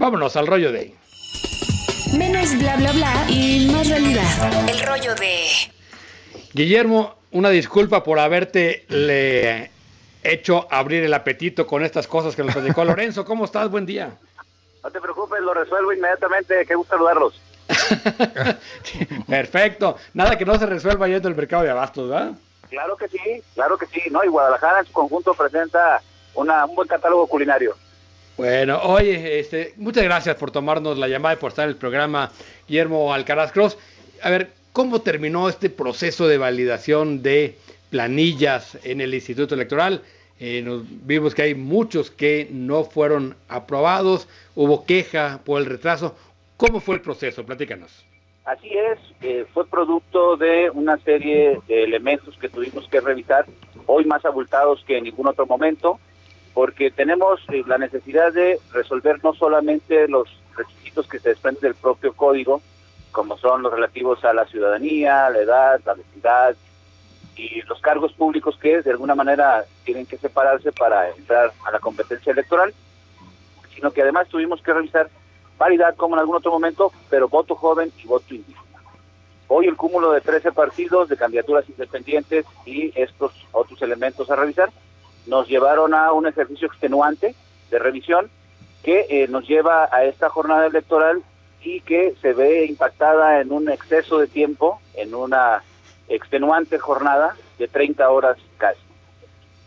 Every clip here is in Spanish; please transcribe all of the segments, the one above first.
Vámonos al rollo de... Menos bla bla bla y más realidad. El rollo de... Guillermo, una disculpa por haberte hecho abrir el apetito con estas cosas que nos platicó Lorenzo. ¿Cómo estás? Buen día. No te preocupes, lo resuelvo inmediatamente. Qué gusto saludarlos. Perfecto. Nada que no se resuelva yendo al mercado de abastos, ¿verdad? Claro que sí, ¿no? Y Guadalajara en su conjunto presenta un buen catálogo culinario. Bueno, oye, muchas gracias por tomarnos la llamada y por estar en el programa, Guillermo Alcaraz Cross. A ver, ¿cómo terminó este proceso de validación de planillas en el Instituto Electoral? Vimos que hay muchos que no fueron aprobados, hubo queja por el retraso. ¿Cómo fue el proceso? Platícanos. Así es, fue producto de una serie de elementos que tuvimos que revisar, hoy más abultados que en ningún otro momento, porque tenemos la necesidad de resolver no solamente los requisitos que se desprenden del propio código, como son los relativos a la ciudadanía, la edad, la vecindad y los cargos públicos que de alguna manera tienen que separarse para entrar a la competencia electoral, sino que además tuvimos que revisar paridad como en algún otro momento, pero voto joven y voto indígena. Hoy el cúmulo de 13 partidos de candidaturas independientes y estos otros elementos a revisar nos llevaron a un ejercicio extenuante de revisión que nos lleva a esta jornada electoral y que se ve impactada en un exceso de tiempo, en una extenuante jornada de 30 horas casi.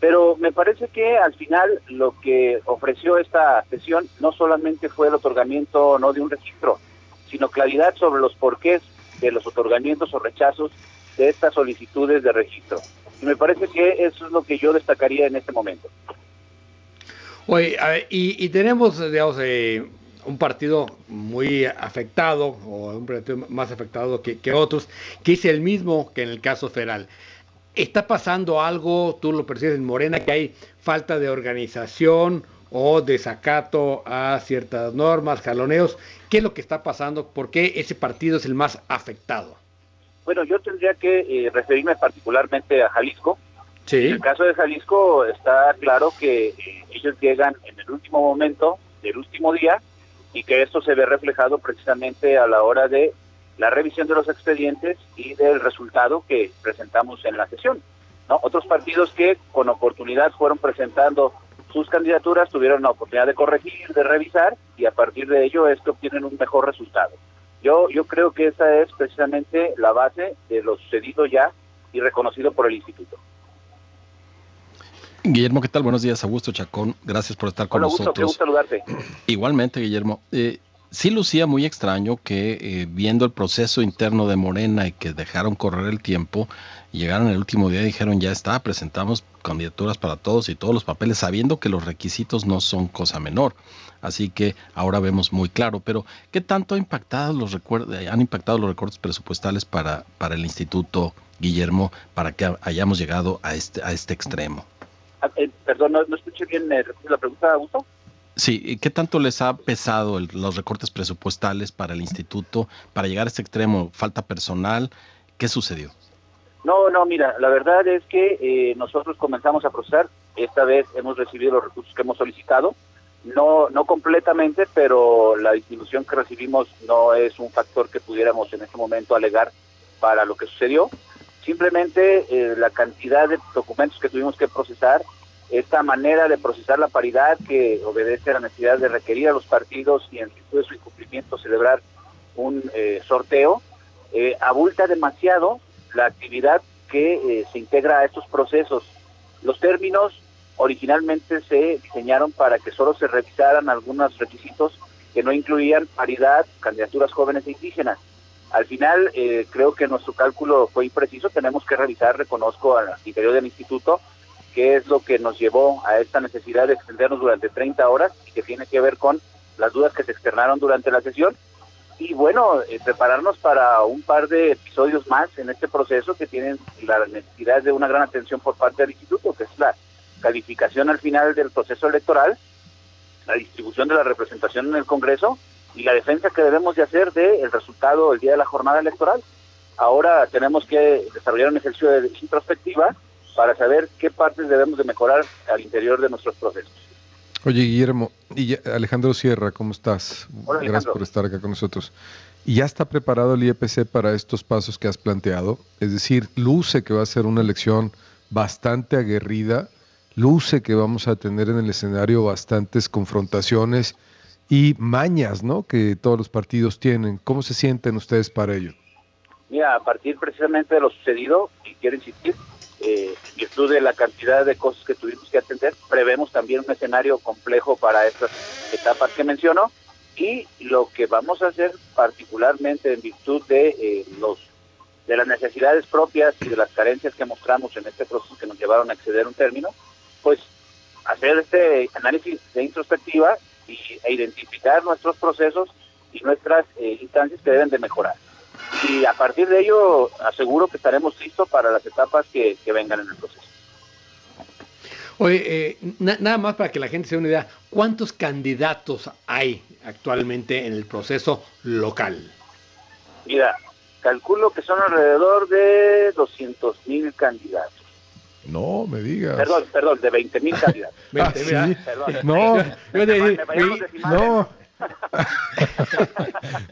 Pero me parece que al final lo que ofreció esta sesión no solamente fue el otorgamiento no de un registro, sino claridad sobre los porqués de los otorgamientos o rechazos de estas solicitudes de registro. Y me parece que eso es lo que yo destacaría en este momento. Oye, a ver, y tenemos, digamos, un partido muy afectado, o un partido más afectado que otros, que es el mismo que en el caso federal. ¿Está pasando algo, tú lo percibes en Morena, que hay falta de organización o desacato a ciertas normas, jaloneos? ¿Qué es lo que está pasando? ¿Por qué ese partido es el más afectado? Bueno, yo tendría que referirme particularmente a Jalisco. Sí. En el caso de Jalisco está claro que ellos llegan en el último momento del último día y que esto se ve reflejado precisamente a la hora de la revisión de los expedientes y del resultado que presentamos en la sesión, ¿no? Otros partidos que con oportunidad fueron presentando sus candidaturas tuvieron la oportunidad de corregir, de revisar y a partir de ello es que obtienen un mejor resultado. Yo creo que esa es precisamente la base de lo sucedido ya y reconocido por el Instituto. Guillermo, ¿qué tal? Buenos días, Augusto Chacón. Gracias por estar con nosotros. Qué gusto saludarte. Igualmente, Guillermo. Sí lucía muy extraño que viendo el proceso interno de Morena y que dejaron correr el tiempo, llegaron el último día y dijeron ya está, presentamos candidaturas para todos y todos los papeles, sabiendo que los requisitos no son cosa menor. Así que ahora vemos muy claro. Pero, ¿qué tanto han impactado los recortes presupuestales para el Instituto, Guillermo, para que hayamos llegado a este extremo? Perdón, no escuché bien la pregunta, Augusto. Sí, ¿qué tanto les ha pesado los recortes presupuestales para el instituto para llegar a este extremo? ¿Falta personal? ¿Qué sucedió? No, mira, la verdad es que nosotros comenzamos a procesar. Esta vez hemos recibido los recursos que hemos solicitado. No completamente, pero la distribución que recibimos no es un factor que pudiéramos en este momento alegar para lo que sucedió. Simplemente la cantidad de documentos que tuvimos que procesar, esta manera de procesar la paridad que obedece a la necesidad de requerir a los partidos y en virtud de su incumplimiento celebrar un sorteo, abulta demasiado la actividad que se integra a estos procesos. Los términos originalmente se diseñaron para que solo se revisaran algunos requisitos que no incluían paridad, candidaturas jóvenes e indígenas. Al final, creo que nuestro cálculo fue impreciso. Tenemos que revisar, reconozco, al interior del instituto, qué es lo que nos llevó a esta necesidad de extendernos durante 30 horas y que tiene que ver con las dudas que se externaron durante la sesión. Y bueno, prepararnos para un par de episodios más en este proceso que tienen la necesidad de una gran atención por parte del instituto, que es la calificación al final del proceso electoral, la distribución de la representación en el Congreso y la defensa que debemos de hacer del resultado el día de la jornada electoral. Ahora tenemos que desarrollar un ejercicio de introspectiva para saber qué partes debemos de mejorar al interior de nuestros procesos. Oye, Guillermo, y Alejandro Sierra, ¿cómo estás? Hola, Alejandro. Gracias por estar acá con nosotros. ¿Y ya está preparado el IEPC para estos pasos que has planteado? Es decir, luce que va a ser una elección bastante aguerrida, luce que vamos a tener en el escenario bastantes confrontaciones y mañas, ¿no?, que todos los partidos tienen. ¿Cómo se sienten ustedes para ello? Mira, a partir precisamente de lo sucedido, y quiero insistir, en virtud de la cantidad de cosas que tuvimos que atender, prevemos también un escenario complejo para estas etapas que menciono, y lo que vamos a hacer particularmente en virtud de las necesidades propias y de las carencias que mostramos en este proceso que nos llevaron a acceder a un término, pues hacer este análisis de introspectiva e identificar nuestros procesos y nuestras instancias que deben de mejorar. Y a partir de ello aseguro que estaremos listos para las etapas que vengan en el proceso. Oye, nada más para que la gente se dé una idea, ¿cuántos candidatos hay actualmente en el proceso local? Mira, calculo que son alrededor de 200,000 candidatos. No, me digas. Perdón, de 20,000 candidatos. 20,000, sí. Perdón. No, No.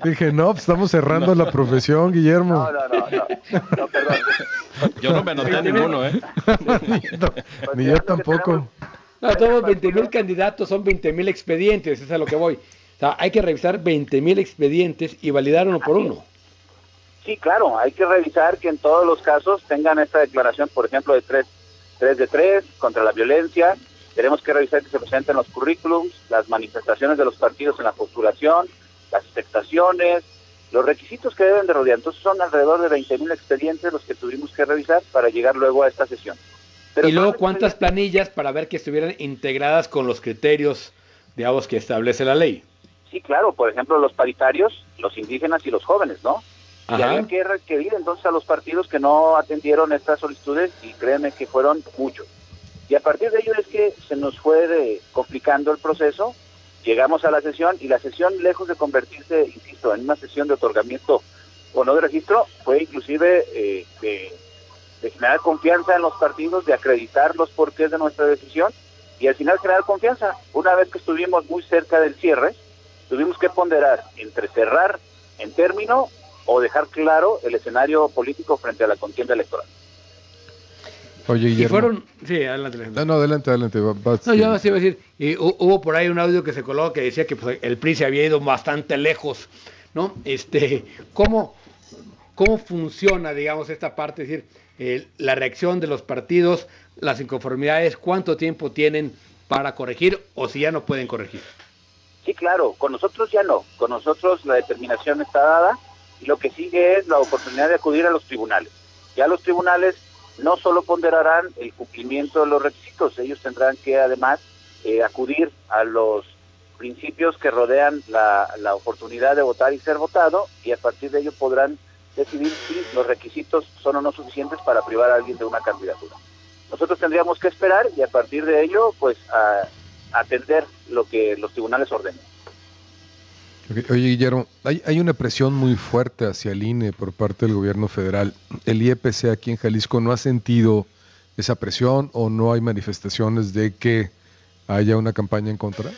Dije, no, pues estamos cerrando la profesión, Guillermo. No, perdón. Yo no me anoté a ninguno, ¿eh? Ni yo tampoco. No, todos 20,000 candidatos son 20,000 expedientes, es a lo que voy. O sea, hay que revisar 20,000 expedientes y validar uno por uno. Sí, claro, hay que revisar que en todos los casos tengan esta declaración, por ejemplo, de 3 de 3 contra la violencia. Tenemos que revisar que se presenten los currículums, las manifestaciones de los partidos en la postulación, las expectaciones, los requisitos que deben de rodear. Entonces son alrededor de 20,000 expedientes los que tuvimos que revisar para llegar luego a esta sesión. Pero y luego, ¿cuántas planillas para ver que estuvieran integradas con los criterios, digamos, que establece la ley? Sí, claro, por ejemplo, los paritarios, los indígenas y los jóvenes, ¿no? Y había que requerir entonces a los partidos que no atendieron estas solicitudes, y créanme que fueron muchos. Y a partir de ello es que se nos fue complicando el proceso, llegamos a la sesión, y la sesión, lejos de convertirse, insisto, en una sesión de otorgamiento o no de registro, fue inclusive de generar confianza en los partidos, de acreditar los porqués de nuestra decisión, y al final generar confianza. Una vez que estuvimos muy cerca del cierre, tuvimos que ponderar entre cerrar en término o dejar claro el escenario político frente a la contienda electoral. Oye, Guillermo. Y fueron, sí, adelante. No, adelante. No, yo más iba a decir, hubo por ahí un audio que se coló que decía que pues, el PRI se había ido bastante lejos, ¿no? ¿Cómo funciona, digamos, esta parte? Es decir, la reacción de los partidos, las inconformidades, ¿cuánto tiempo tienen para corregir o si ya no pueden corregir? Sí, claro, con nosotros ya no. Con nosotros la determinación está dada y lo que sigue es la oportunidad de acudir a los tribunales. Ya los tribunales no solo ponderarán el cumplimiento de los requisitos, ellos tendrán que además acudir a los principios que rodean la oportunidad de votar y ser votado, y a partir de ello podrán decidir si los requisitos son o no suficientes para privar a alguien de una candidatura. Nosotros tendríamos que esperar y a partir de ello pues atender lo que los tribunales ordenen. Okay. Oye, Guillermo, hay una presión muy fuerte hacia el INE por parte del gobierno federal. ¿El IEPC aquí en Jalisco no ha sentido esa presión o no hay manifestaciones de que haya una campaña en contra?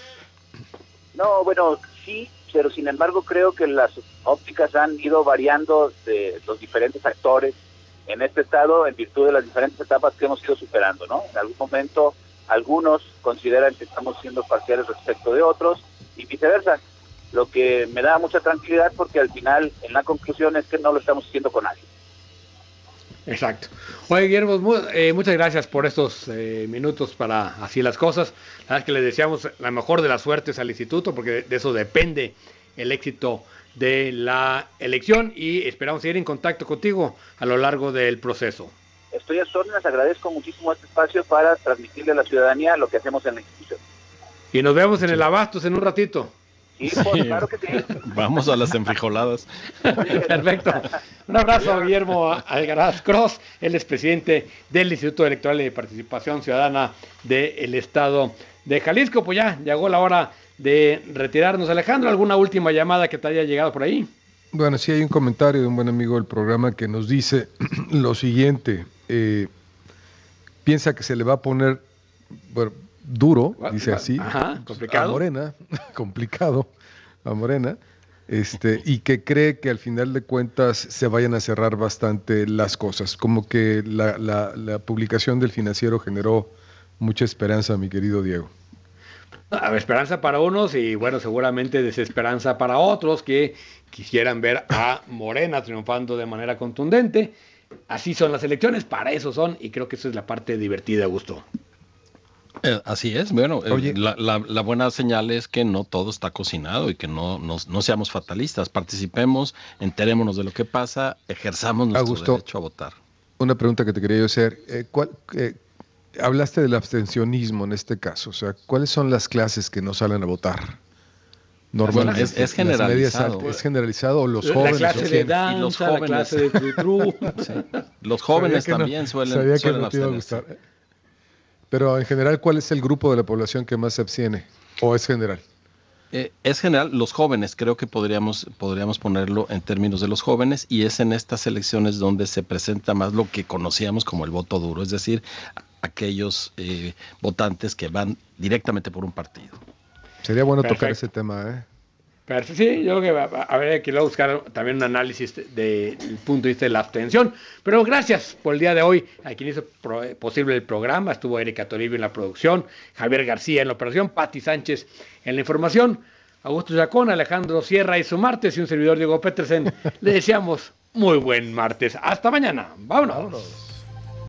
No, bueno, sí, pero sin embargo creo que las ópticas han ido variando de los diferentes actores en este estado en virtud de las diferentes etapas que hemos ido superando, ¿no? En algún momento algunos consideran que estamos siendo parciales respecto de otros y viceversa, lo que me da mucha tranquilidad porque al final, en la conclusión, es que no lo estamos haciendo con nadie. Exacto. Oye, Guillermo, muchas gracias por estos minutos para así las cosas. La verdad es que les deseamos la mejor de las suertes al instituto porque de eso depende el éxito de la elección y esperamos seguir en contacto contigo a lo largo del proceso. Estoy a sus órdenes, agradezco muchísimo este espacio para transmitirle a la ciudadanía lo que hacemos en la institución. Y nos vemos en el Abastos en un ratito. Sí, pues, claro que sí. Vamos a las enfrijoladas. Perfecto. Un abrazo, Guillermo Algaraz Cross, él es presidente del Instituto Electoral de Participación Ciudadana del Estado de Jalisco. Pues ya llegó la hora de retirarnos. Alejandro, ¿alguna última llamada que te haya llegado por ahí? Bueno, sí hay un comentario de un buen amigo del programa que nos dice lo siguiente. Piensa que se le va a poner, bueno, duro, dice así, complicado. a Morena, complicado, a Morena, y que cree que al final de cuentas se vayan a cerrar bastante las cosas. Como que la publicación del Financiero generó mucha esperanza, mi querido Diego. Esperanza para unos y bueno, seguramente desesperanza para otros que quisieran ver a Morena triunfando de manera contundente. Así son las elecciones, para eso son, y creo que eso es la parte divertida, Augusto. Así es, bueno, la buena señal es que no todo está cocinado y que no seamos fatalistas, participemos, enterémonos de lo que pasa, ejerzamos nuestro derecho a votar. Una pregunta que te quería yo hacer, hablaste del abstencionismo en este caso, o sea, ¿cuáles son las clases que no salen a votar? Normalmente es generalizado. ¿Es generalizado o los jóvenes? La clase de danza, y los jóvenes, la clase de tutru. Sí. Los jóvenes también suelen abstenerse. Pero en general, ¿cuál es el grupo de la población que más se abstiene? ¿O es general? Es general, los jóvenes, creo que podríamos ponerlo en términos de los jóvenes, y es en estas elecciones donde se presenta más lo que conocíamos como el voto duro, es decir, aquellos votantes que van directamente por un partido. Sería bueno tocar ese tema, ¿eh? Perfecto. Sí, yo creo que habría que buscar también un análisis del punto de vista de la abstención. Pero gracias por el día de hoy a quien hizo posible el programa. Estuvo Erika Toribio en la producción, Javier García en la operación, Pati Sánchez en la información, Augusto Chacón, Alejandro Sierra y su martes y un servidor Diego Petersen. Le deseamos muy buen martes. Hasta mañana. Vámonos.